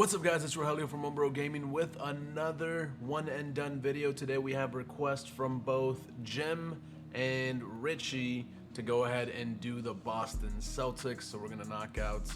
What's up guys, it's Rogelio from OneBroGaming with another one and done video. Today we have requests from both Jim and Richie to go ahead and do the Boston Celtics. So we're gonna knock out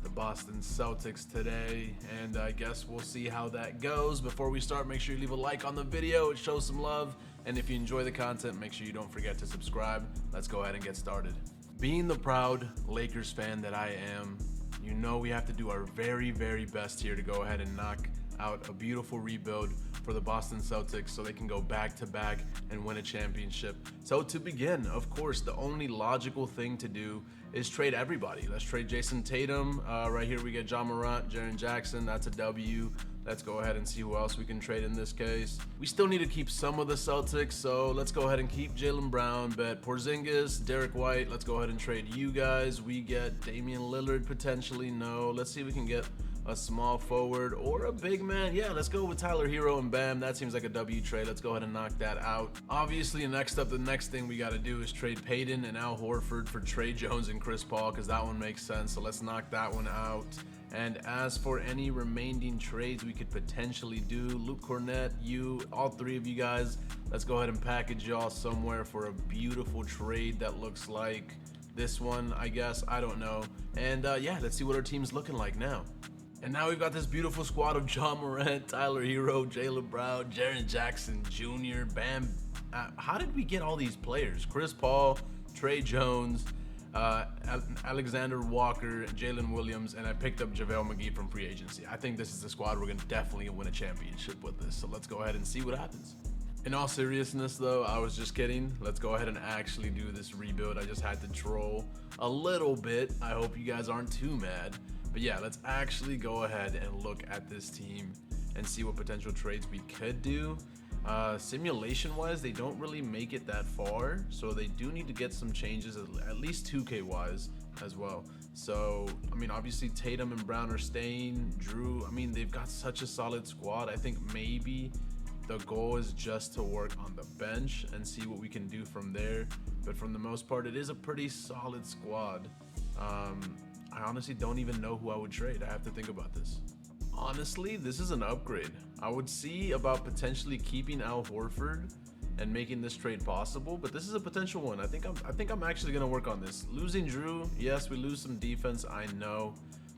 the Boston Celtics today, and I guess we'll see how that goes. Before we start, make sure you leave a like on the video, it shows some love, and if you enjoy the content, make sure you don't forget to subscribe. Let's go ahead and get started. Being the proud Lakers fan that I am, you know we have to do our very, very best here to go ahead and knock out a beautiful rebuild for the Boston Celtics so they can go back-to-back and win a championship. So to begin, of course, the only logical thing to do is trade everybody. Let's trade Jason Tatum. Right here we get John Morant, Jaren Jackson. That's a W. Let's go ahead and see who else we can trade in this case. We still need to keep some of the Celtics, so let's go ahead and keep Jaylen Brown, but Porzingis, Derek White, let's go ahead and trade you guys. We get Damian Lillard potentially, no. Let's see if we can get a small forward or a big man. Yeah, let's go with Tyler Hero and Bam. That seems like a W trade. Let's go ahead and knock that out. Obviously, next up, the next thing we got to do is trade Payton and Al Horford for Trey Jones and Chris Paul, because that one makes sense. So let's knock that one out. And as for any remaining trades we could potentially do, Luke Cornett, you, all three of you guys, let's go ahead and package y'all somewhere for a beautiful trade that looks like this one, I guess. I don't know. And yeah, let's see what our team's looking like now. And now we've got this beautiful squad of John Morant, Tyler Hero, Jaylen Brown, Jaren Jackson Jr., Bam. How did we get all these players? Chris Paul, Trey Jones, Alexander Walker, Jalen Williams, and I picked up JaVale McGee from free agency. I think this is the squad we're going to definitely win a championship with this. So let's go ahead and see what happens. In all seriousness though, I was just kidding. Let's go ahead and actually do this rebuild. I just had to troll a little bit. I hope you guys aren't too mad. But yeah, let's actually go ahead and look at this team and see what potential trades we could do. Simulation wise, they don't really make it that far, so they do need to get some changes, at least 2K wise as well. So I mean, obviously Tatum and Brown are staying. Drew, I mean, they've got such a solid squad. I think maybe the goal is just to work on the bench and see what we can do from there, but from the most part, it is a pretty solid squad. I honestly don't even know who I would trade. I have to think about this. Honestly, this is an upgrade. I would see about potentially keeping Al Horford and making this trade possible, but this is a potential one. I think I'm actually gonna work on this. Losing Drew, yes, we lose some defense, I know,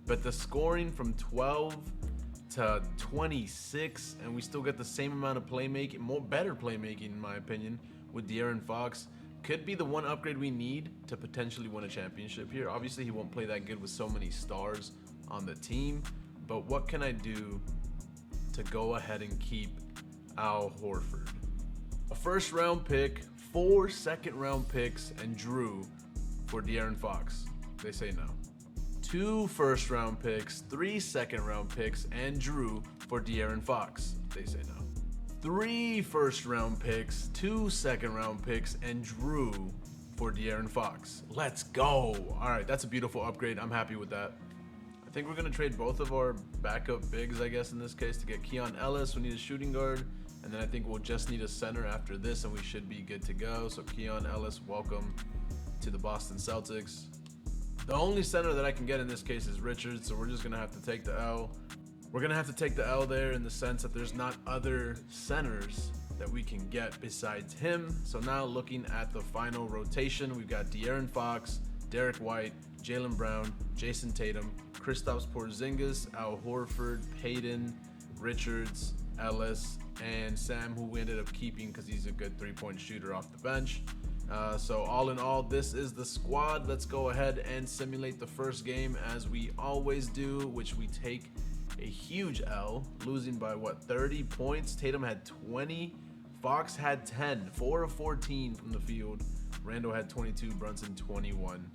but the scoring from 12 to 26, and we still get the same amount of playmaking, better playmaking in my opinion, with De'Aaron Fox, could be the one upgrade we need to potentially win a championship here. Obviously, he won't play that good with so many stars on the team, but what can I do to go ahead and keep Al Horford? A first round pick, 4 second round picks, and Drew for De'Aaron Fox. They say no. 2 first round picks, 3 second round picks, and Drew for De'Aaron Fox. They say no. 3 first round picks, 2 second round picks, and Drew for De'Aaron Fox. Let's go. All right, that's a beautiful upgrade. I'm happy with that. I think we're gonna trade both of our backup bigs, I guess, in this case, to get Keon Ellis. We need a shooting guard, and then I think we'll just need a center after this, and we should be good to go. So Keon Ellis, welcome to the Boston Celtics. The only center that I can get in this case is Richards, so we're just gonna have to take the L. We're gonna have to take the L there in the sense that there's not other centers that we can get besides him. So now looking at the final rotation, we've got De'Aaron Fox, Derek White, Jaylen Brown, Jason Tatum, Kristaps Porzingis, Al Horford, Payton, Richards, Ellis, and Sam, who we ended up keeping because he's a good three-point shooter off the bench. So all in all, this is the squad. Let's go ahead and simulate the first game as we always do, which we take a huge L, losing by what, 30 points. Tatum had 20, Fox had 10, 4 of 14 from the field. Randall had 22, Brunson 21.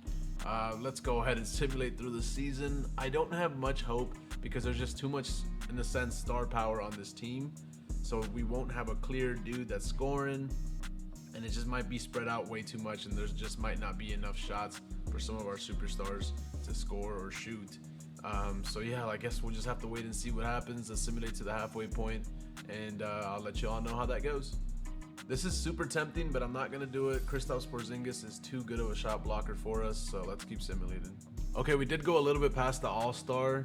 Let's go ahead and simulate through the season. I don't have much hope because there's just too much, in a sense, star power on this team. So we won't have a clear dude that's scoring, and it just might be spread out way too much, and there's just might not be enough shots for some of our superstars to score or shoot. So yeah, I guess we'll just have to wait and see what happens, assimilate to the halfway point, and I'll let you all know how that goes. This is super tempting, but I'm not going to do it. Kristaps Porzingis is too good of a shot blocker for us, so let's keep simulating. Okay, we did go a little bit past the All-Star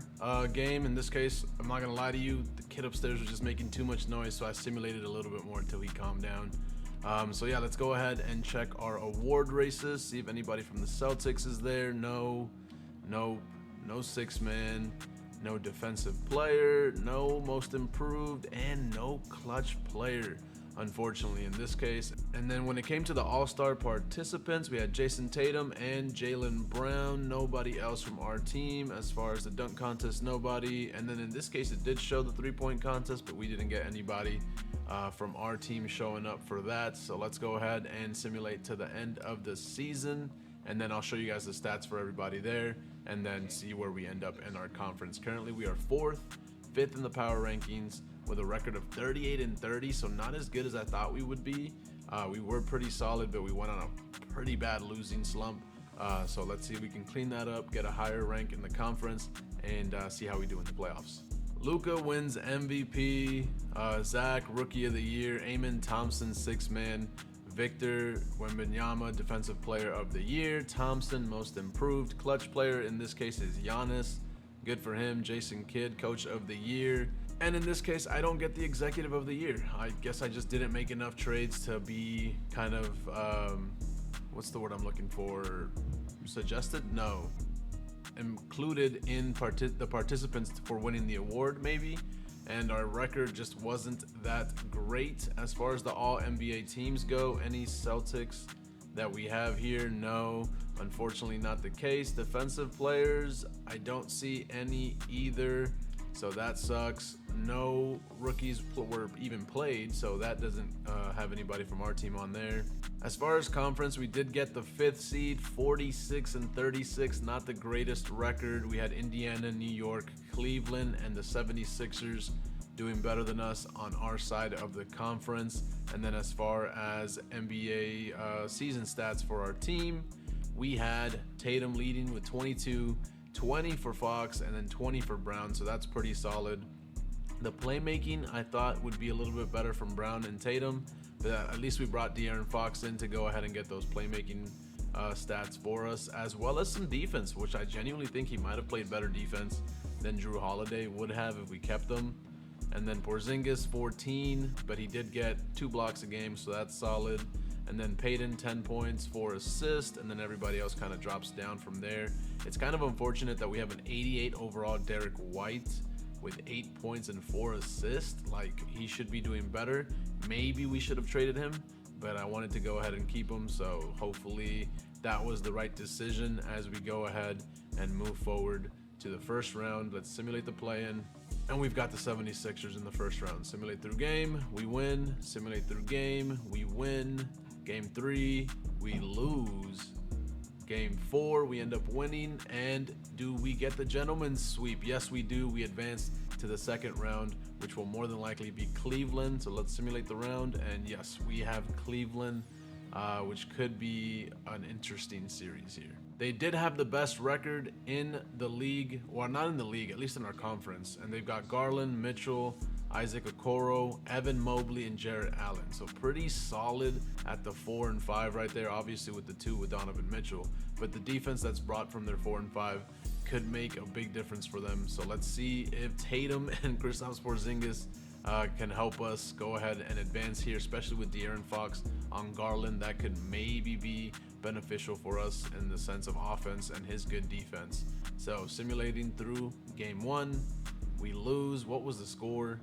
game. In this case, I'm not gonna lie to you, the kid upstairs was just making too much noise, so I simulated a little bit more until he calmed down. So yeah, let's go ahead and check our award races, see if anybody from the Celtics is there. No six-man, no defensive player, no most improved, and no clutch player, unfortunately, in this case. And then when it came to the All-Star participants, we had Jason Tatum and Jaylen Brown. Nobody else from our team. As far as the dunk contest, nobody. And then in this case, it did show the three-point contest, but we didn't get anybody from our team showing up for that. So let's go ahead and simulate to the end of the season, and then I'll show you guys the stats for everybody there, and then see where we end up in our conference. Currently, we are 4th, 5th in the power rankings with a record of 38-30, so not as good as I thought we would be. We were pretty solid, but we went on a pretty bad losing slump. So let's see if we can clean that up, get a higher rank in the conference, and see how we do in the playoffs. Luka wins MVP, Zach Rookie of the Year, Amen Thompson Sixth Man, Victor Wembanyama Defensive Player of the Year, Thompson Most Improved, Clutch Player in this case is Giannis, good for him. Jason Kidd Coach of the Year, and in this case I don't get the Executive of the Year. I guess I just didn't make enough trades to be kind of what's the word I'm looking for, suggested? No, included in the participants for winning the award maybe. And our record just wasn't that great as far as the all NBA teams go. Any Celtics that we have here? No, unfortunately not the case. Defensive players, I don't see any either, so that sucks. No rookies were even played, so that doesn't have anybody from our team on there. As far as conference, we did get the 5th seed, 46-36, not the greatest record. We had Indiana, New York, Cleveland, and the 76ers doing better than us on our side of the conference. And then as far as NBA season stats for our team, we had Tatum leading with 22, 20 for Fox, and then 20 for Brown, so that's pretty solid. The playmaking I thought would be a little bit better from Brown and Tatum, but at least we brought De'Aaron Fox in to go ahead and get those playmaking stats for us, as well as some defense, which I genuinely think he might have played better defense than Drew Holiday would have if we kept him. And then Porzingis 14, but he did get 2 blocks a game, so that's solid. And then Payton 10 points, 4 assists, and then everybody else kind of drops down from there. It's kind of unfortunate that we have an 88 overall Derek White with 8 points and 4 assists. Like, he should be doing better. Maybe we should have traded him, but I wanted to go ahead and keep him, so hopefully that was the right decision as we go ahead and move forward to the first round. Let's simulate the play-in, and we've got the 76ers in the first round. Simulate through game, we win. Simulate through game, we win. Game 3, we lose. Game 4, we end up winning. And do we get the gentleman's sweep? Yes, we do. We advance to the second round, which will more than likely be Cleveland. So let's simulate the round, and yes, we have Cleveland, which could be an interesting series here. They did have the best record in the league, well, not in the league, at least in our conference, and they've got Garland, Mitchell, Isaac Okoro, Evan Mobley, and Jarrett Allen. So pretty solid at the 4 and 5 right there, obviously with the 2 with Donovan Mitchell, but the defense that's brought from their 4 and 5 could make a big difference for them. So let's see if Tatum and Kristaps Porzingis can help us go ahead and advance here, especially with De'Aaron Fox on Garland. That could maybe be beneficial for us in the sense of offense and his good defense. So simulating through game 1, we lose. What was the score?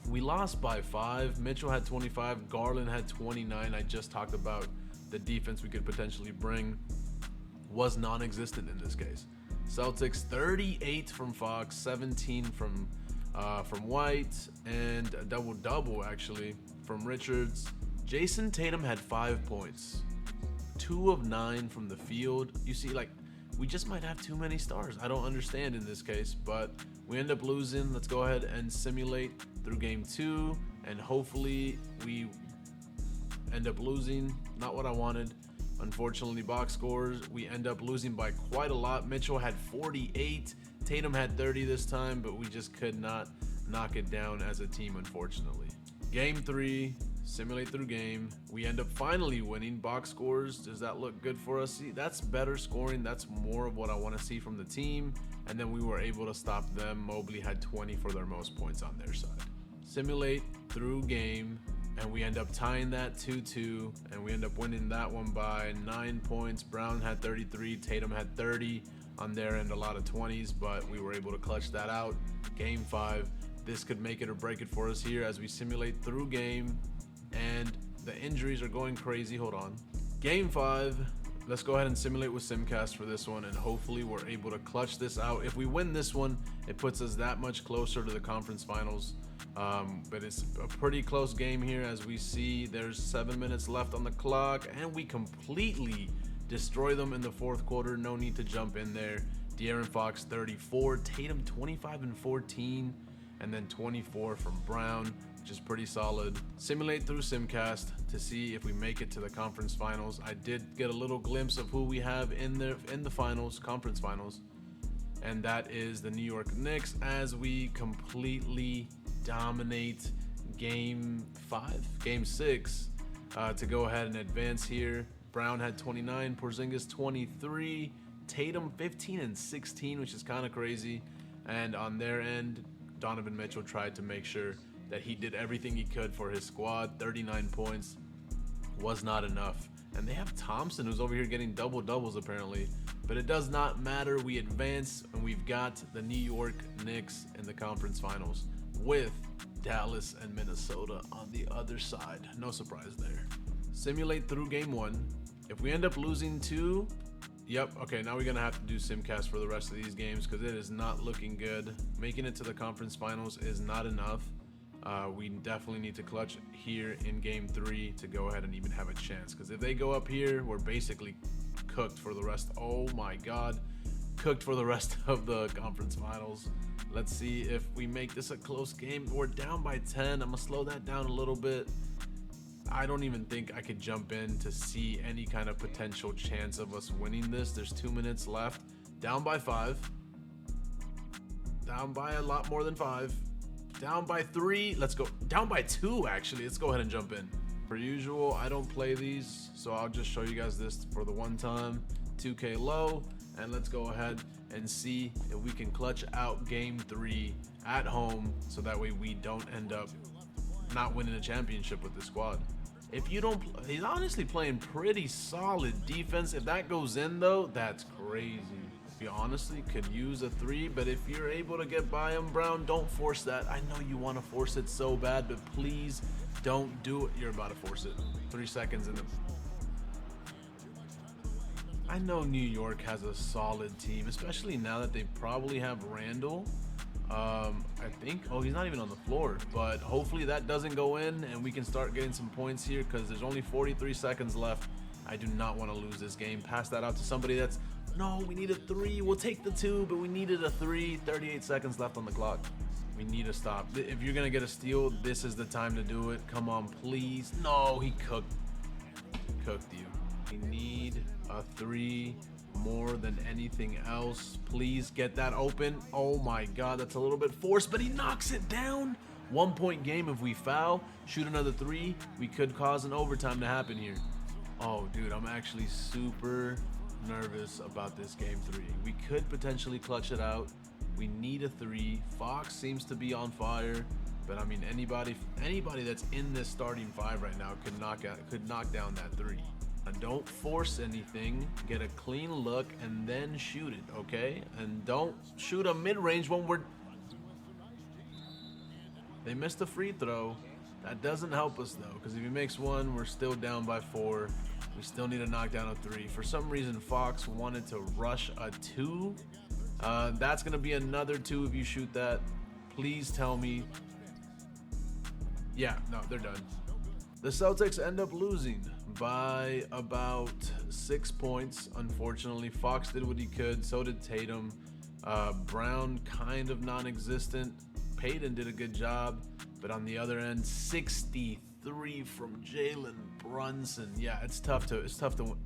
We lost by 5. Mitchell had 25, Garland had 29. I just talked about the defense we could potentially bring was non-existent in this case. Celtics 38 from Fox, 17 from White, and a double-double actually from Richards. Jason Tatum had 5 points, 2 of 9 from the field. You see, like, we just might have too many stars. I don't understand in this case, but we end up losing. Let's go ahead and simulate through game 2, and hopefully we end up losing. Not what I wanted. Unfortunately, box scores, we end up losing by quite a lot. Mitchell had 48, Tatum had 30 this time, but we just could not knock it down as a team, unfortunately. Game 3, Simulate through game. We end up finally winning. Box scores. Does that look good for us? See, that's better scoring. That's more of what I want to see from the team. And then we were able to stop them. Mobley had 20 for their most points on their side. Simulate through game. And we end up tying that 2-2. And we end up winning that one by 9 points. Brown had 33. Tatum had 30. On their end, a lot of 20s. But we were able to clutch that out. Game 5. This could make it or break it for us here as we simulate through game. And the injuries are going crazy. Hold on. Game 5. Let's go ahead and simulate with Simcast for this one, and hopefully we're able to clutch this out. If we win this one, it puts us that much closer to the conference finals. But it's a pretty close game here. As we see, there's 7 minutes left on the clock, and we completely destroy them in the fourth quarter. No need to jump in there. De'Aaron Fox 34, Tatum 25 and 14, and then 24 from Brown, which is pretty solid. Simulate through Simcast to see if we make it to the conference finals. I did get a little glimpse of who we have in the finals, conference finals, and that is the New York Knicks, as we completely dominate game 6 to go ahead and advance here. Brown had 29, Porzingis 23, Tatum 15 and 16, which is kind of crazy. And on their end, Donovan Mitchell tried to make sure that he did everything he could for his squad. 39 points was not enough. And they have Thompson, who's over here getting double-doubles apparently. But it does not matter. We advance, and we've got the New York Knicks in the conference finals with Dallas and Minnesota on the other side. No surprise there. Simulate through game 1. If we end up losing 2, yep, okay, now we're going to have to do Simcast for the rest of these games because it is not looking good. Making it to the conference finals is not enough. We definitely need to clutch here in game 3 to go ahead and even have a chance, because if they go up here, we're basically cooked for the rest. Oh my god, cooked for the rest of the conference finals. Let's see if we make this a close game. We're down by 10. I'm gonna slow that down a little bit. I don't even think I could jump in to see any kind of potential chance of us winning this. There's 2 minutes left. Down by 5. Down by a lot more than 5. Down by 3. Let's go. Down by 2, actually. Let's go ahead and jump in. Per usual, I don't play these, so I'll just show you guys this for the one time. 2K low, and let's go ahead and see if we can clutch out game 3 at home, so that way we don't end up not winning a championship with the squad. If you don't, he's honestly playing pretty solid defense. If that goes in though, that's crazy. You honestly could use a 3, but if you're able to get by him, Brown, don't force that. I know you want to force it so bad, but please don't do it. You're about to force it. 3 seconds in the... I know New York has a solid team, especially now that they probably have Randall. I think, oh, he's not even on the floor, but hopefully that doesn't go in and we can start getting some points here, because there's only 43 seconds left. I do not want to lose this game. Pass that out to somebody that's... No, we need a 3. We'll take the 2, but we needed a 3. 38 seconds left on the clock. We need to stop. If you're going to get a steal, this is the time to do it. Come on, please. No, he cooked you. We need a 3 more than anything else. Please get that open. Oh my god, that's a little bit forced, but he knocks it down. 1 point game. If we foul, shoot another 3, we could cause an overtime to happen here. Oh dude, I'm actually super nervous about this game 3. We could potentially clutch it out. We need a 3. Fox seems to be on fire, but I mean anybody that's in this starting 5 right now could knock down that 3. And don't force anything. Get a clean look and then shoot it, okay? And don't shoot a mid-range when they missed a free throw. That doesn't help us though, because if he makes 1, we're still down by 4. We still need to knock down a 3. For some reason, Fox wanted to rush a 2. That's going to be another 2 if you shoot that. Please tell me. Yeah, no, they're done. The Celtics end up losing by about 6 points. Unfortunately, Fox did what he could. So did Tatum. Brown kind of non-existent. Payton did a good job. But on the other end, 63 from Jalen Brunson. Yeah, it's tough to win.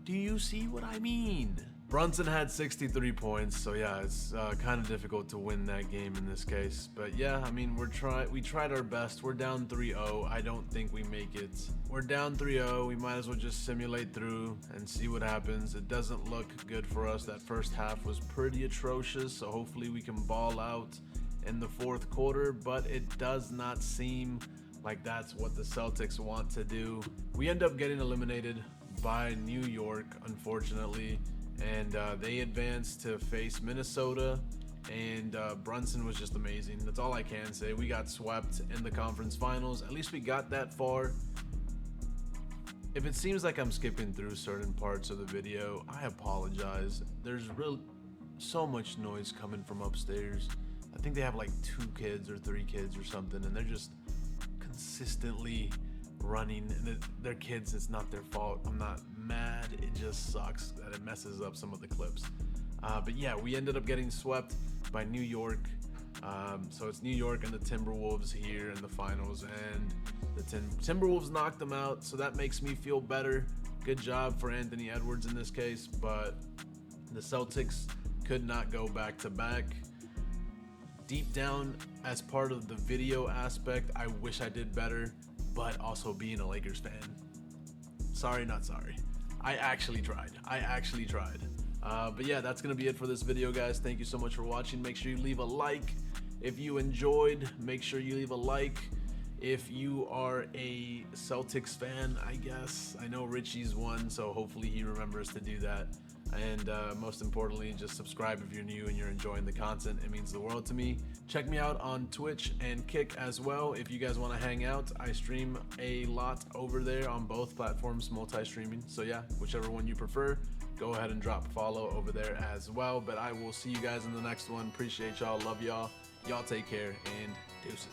Do you see what I mean? Brunson had 63 points, so yeah, it's kind of difficult to win that game in this case. But yeah, I mean, we tried our best. We're down 3-0. I don't think we make it. We're down 3-0. We might as well just simulate through and see what happens. It doesn't look good for us. That first half was pretty atrocious, so hopefully we can ball out in the fourth quarter, but it does not seem like that's what the Celtics want to do. We end up getting eliminated by New York, unfortunately. And they advanced to face Minnesota, and Brunson was just amazing. That's all I can say. We got swept in the conference finals. At least we got that far. If it seems like I'm skipping through certain parts of the video, I apologize. There's so much noise coming from upstairs. I think they have like 2 kids or 3 kids or something, and they're just consistently running, and they're kids. It's not their fault. I'm not mad. It just sucks that it messes up some of the clips. But yeah, we ended up getting swept by New York. So it's New York and the Timberwolves here in the finals, and the Timberwolves knocked them out, so that makes me feel better. Good job for Anthony Edwards in this case, but the Celtics could not go back to back. Deep down, as part of the video aspect, I wish I did better, but also being a Lakers fan, sorry, not sorry. I actually tried. But yeah, that's gonna be it for this video, guys. Thank you so much for watching. Make sure you leave a like if you enjoyed. Make sure you leave a like if you are a Celtics fan, I guess. I know Richie's one, so hopefully he remembers to do that. And most importantly, just subscribe if you're new and you're enjoying the content. It means the world to me. Check me out on Twitch and Kick as well if you guys want to hang out. I stream a lot over there on both platforms, multi-streaming. So yeah, whichever one you prefer, go ahead and drop a follow over there as well. But I will see you guys in the next one. Appreciate y'all. Love y'all. Y'all take care, and deuces.